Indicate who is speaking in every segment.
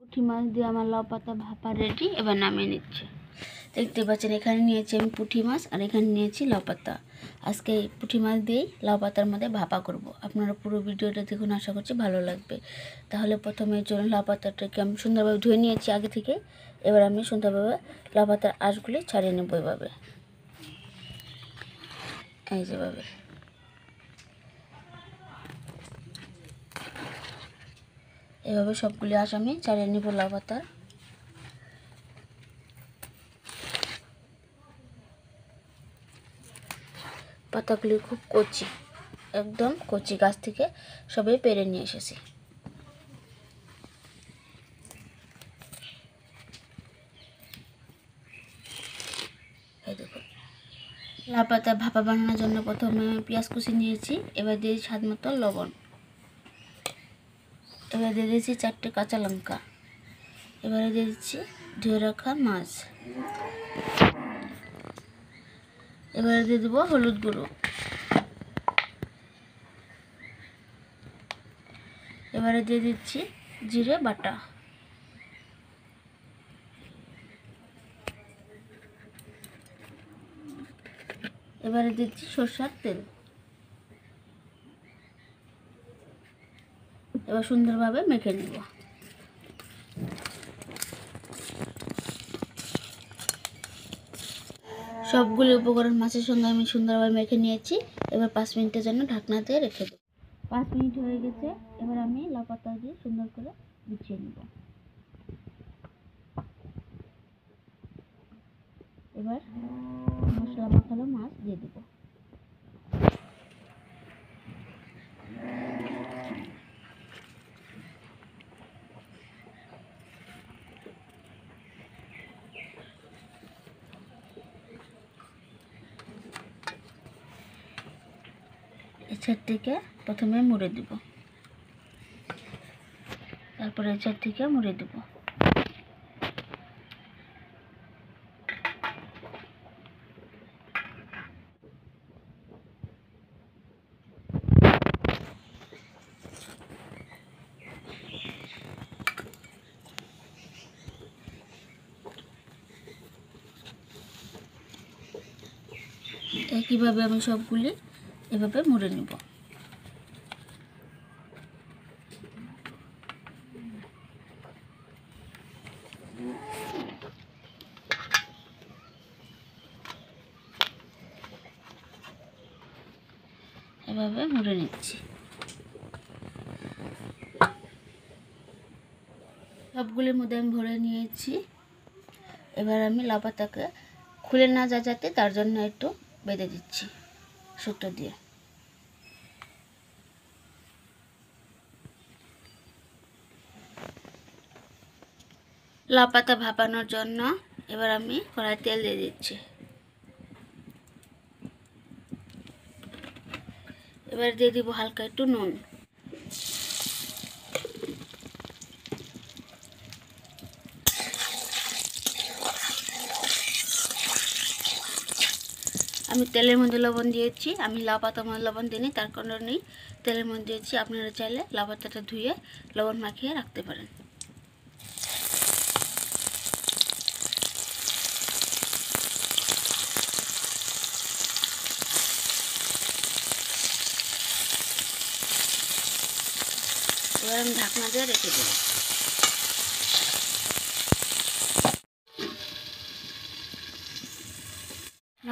Speaker 1: পুঁটি মাছ দিয়ে আমার লাউ পাতা ভাপা রেডি। এবার নামিয়ে নিচ্ছে। দেখতে পাচ্ছেন এখানে নিয়েছি আমি পুঁটি মাছ আর এখানে নিয়েছি লাউ পাতা। আজকে পুঁটি মাছ দিয়েই লাউ পাতার মধ্যে ভাপা করব। আপনারা পুরো ভিডিওটা দেখুন, আশা করছি ভালো লাগবে। তাহলে প্রথমে চলুন, লাউ পাতাটাকে আমি সুন্দরভাবে ধুয়ে নিয়েছি আগে থেকে। এবার আমি সুন্দরভাবে লাউ পাতার আঁশগুলি ছাড়িয়ে নেব। এভাবে এই যেভাবে এভাবে সবগুলি আঁশ আমি ছাড়িয়ে নেব লাউ পাতার। পাতাগুলি খুব কচি, একদম কচি, গাছ থেকে সবে পেরে নিয়ে এসেছি। এই দেখুন, লাউ পাতা ভাপা বানানোর জন্য প্রথমে পেঁয়াজ কুচি নিয়েছি। এবার দিয়েছি স্বাদ মতো লবণ। এবার দিয়ে দিয়েছি 4টে কাঁচা লঙ্কা। এবারে দিয়ে দিচ্ছি ধুয়ে রাখা মাছ। এবারে দিয়ে দেবো হলুদ গুঁড়ো। এবারে দিয়ে দিচ্ছি জিরে বাটা। এবারে দিচ্ছি সরষের তেল। এবার সুন্দরভাবে মেখে নেব। সবগুলো উপকরণ মাছের সঙ্গে আমি সুন্দরভাবে মেখে নিয়েছি। এবার 5 মিনিটের জন্য ঢাকনা দিয়ে রেখে দেব। 5 মিনিট হয়ে গেছে। এবার আমি লাউ পাতা দিয়ে সুন্দর করে গুছিয়ে নেব। এবার মশলা মাখানো মাছ দিয়ে দেব। এই সাইড থেকে প্রথমে মুড়ে দেব, তারপরে এই সাইড থেকে মুড়ে দেব। একইভাবে আমি সবগুলি এভাবে মুড়ে নেব। এভাবে মুড়ে নিচ্ছি। সবগুলির মধ্যে আমি ভরে নিয়েছি। এবার আমি লাউ পাতাকে খুলে না যায় যাতে, তার জন্য একটু বেঁধে দিচ্ছি সুতো দিয়ে। লাউ পাতা ভাপানোর জন্য এবার আমি কড়াই তেল দিয়ে দিচ্ছি। এবার দিয়ে দিব হালকা একটু নুন। আমি তেলের মধ্যে লবণ দিয়েছি। আমি লাউ পাতার মধ্যে লবণ দিইনি, তার কারণেই তেলের মধ্যে দিয়েছি। আপনারা চাইলে লাউ পাতাটা ধুয়ে লবণ মাখিয়ে রাখতে পারেন। এবার আমি ঢাকনা দিয়ে রেখে দেব।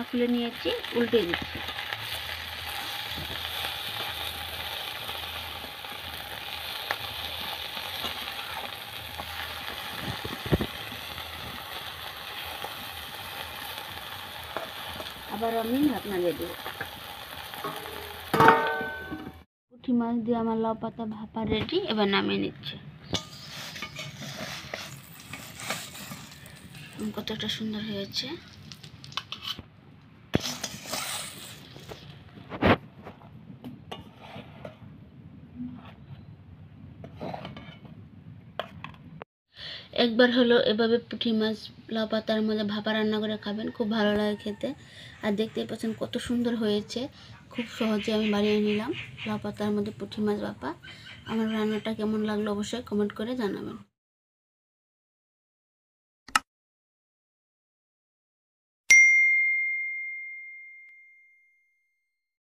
Speaker 1: খুলে নিয়েছি, উল্টে দিচ্ছি। আবার আমি ঢাকনা দিয়ে দেব। পুঁটি মাছ দিয়ে আমার লাউ পাতা ভাপা রেডি। এবার নামিয়ে নিচ্ছে। কতটা সুন্দর হয়েছে। একবার হলো এভাবে পুঁটি মাছ লাউ পাতার মধ্যে ভাপা রান্না করে খাবেন, খুব ভালো লাগে খেতে। আর দেখতেই পাচ্ছেন কত সুন্দর হয়েছে। খুব সহজে আমি বানিয়ে নিলাম লাউ পাতার মধ্যে পুঁটি মাছ ভাপা। আমার রান্নাটা কেমন লাগলো অবশ্যই কমেন্ট করে জানাবেন।